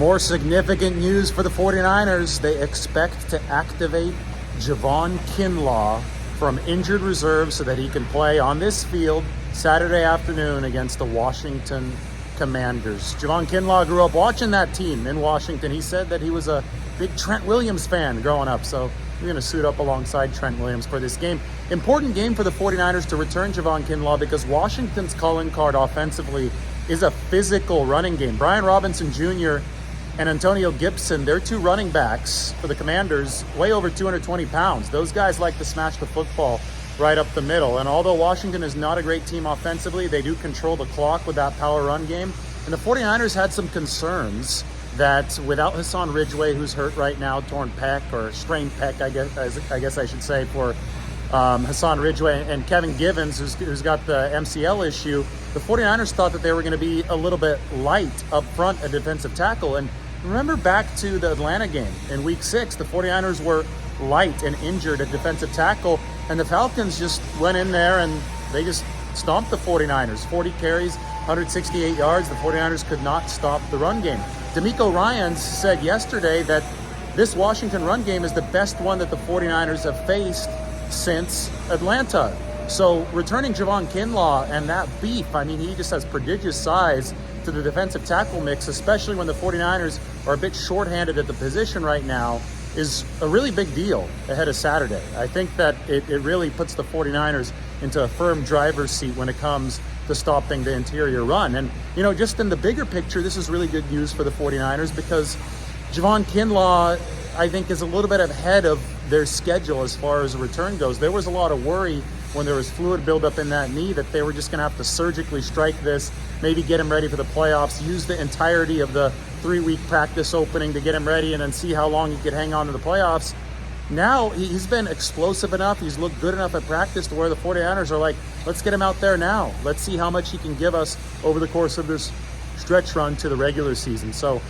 More significant news for the 49ers. They expect to activate Javon Kinlaw from injured reserve so that he can play on this field Saturday afternoon against the Washington Commanders. Javon Kinlaw grew up watching that team in Washington. He said that he was a big Trent Williams fan growing up, so we're going to suit up alongside Trent Williams for this game. Important game for the 49ers to return Javon Kinlaw because Washington's calling card offensively is a physical running game. Brian Robinson Jr. and Antonio Gibson, they're two running backs for the Commanders, way over 220 pounds. Those guys like to smash the football right up the middle. And although Washington is not a great team offensively, they do control the clock with that power run game. And the 49ers had some concerns that without Hassan Ridgeway, who's hurt right now, torn pec or strained pec, I guess I should say, for Hassan Ridgeway, and Kevin Givens, who's got the MCL issue, the 49ers thought that they were going to be a little bit light up front at defensive tackle. And remember back to the Atlanta game in Week 6, the 49ers were light and injured at defensive tackle, and the Falcons just went in there and they just stomped the 49ers. 40 carries, 168 yards. The 49ers could not stop the run game. D'Amico Ryans said yesterday that this Washington run game is the best one that the 49ers have faced since Atlanta. So returning Javon Kinlaw and that beef, I mean, he just has prodigious size to the defensive tackle mix, especially when the 49ers are a bit shorthanded at the position right now, is a really big deal ahead of Saturday. I think that it really puts the 49ers into a firm driver's seat when it comes to stopping the interior run. And, you know, just in the bigger picture, this is really good news for the 49ers because Javon Kinlaw, I think, is a little bit ahead of their schedule as far as a return goes. There was a lot of worry when there was fluid buildup in that knee that they were just going to have to surgically strike this, maybe get him ready for the playoffs, use the entirety of the 3-week practice opening to get him ready and then see how long he could hang on to the playoffs. Now he's been explosive enough, he's looked good enough at practice to where the 49ers are like, let's get him out there now. Let's see how much he can give us over the course of this stretch run to the regular season. So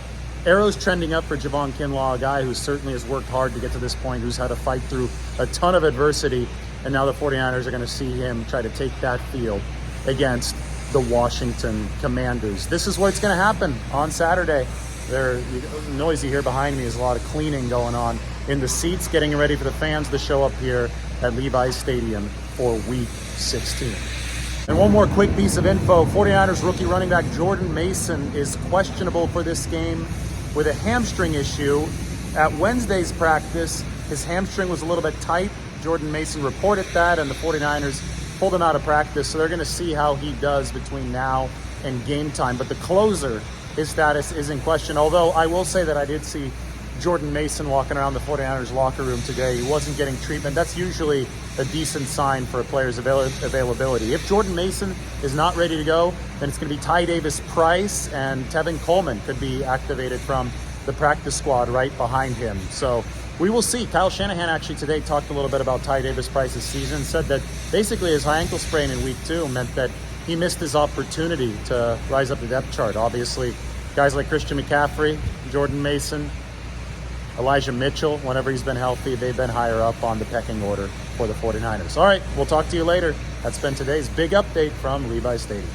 arrows trending up for Javon Kinlaw, a guy who certainly has worked hard to get to this point, who's had to fight through a ton of adversity, and now the 49ers are going to see him try to take that field against the Washington Commanders. This is what's going to happen on Saturday. Noisy here behind me is a lot of cleaning going on in the seats, getting ready for the fans to show up here at Levi's Stadium for Week 16. And one more quick piece of info. 49ers rookie running back Jordan Mason is questionable for this game with a hamstring issue. At Wednesday's practice, his hamstring was a little bit tight. Jordan Mason reported that, and the 49ers pulled him out of practice, so they're going to see how he does between now and game time. But the closer, his status is in question, although I will say that I did see Jordan Mason walking around the 49ers locker room today. He wasn't getting treatment. That's usually a decent sign for a player's availability. If Jordan Mason is not ready to go, then it's going to be Ty Davis-Price, and Tevin Coleman could be activated from the practice squad right behind him. So we will see. Kyle Shanahan actually today talked a little bit about Ty Davis-Price's season, said that basically his high ankle sprain in Week 2 meant that he missed his opportunity to rise up the depth chart. Obviously, guys like Christian McCaffrey, Jordan Mason, Elijah Mitchell, whenever he's been healthy, they've been higher up on the pecking order for the 49ers. All right, we'll talk to you later. That's been today's big update from Levi's Stadium.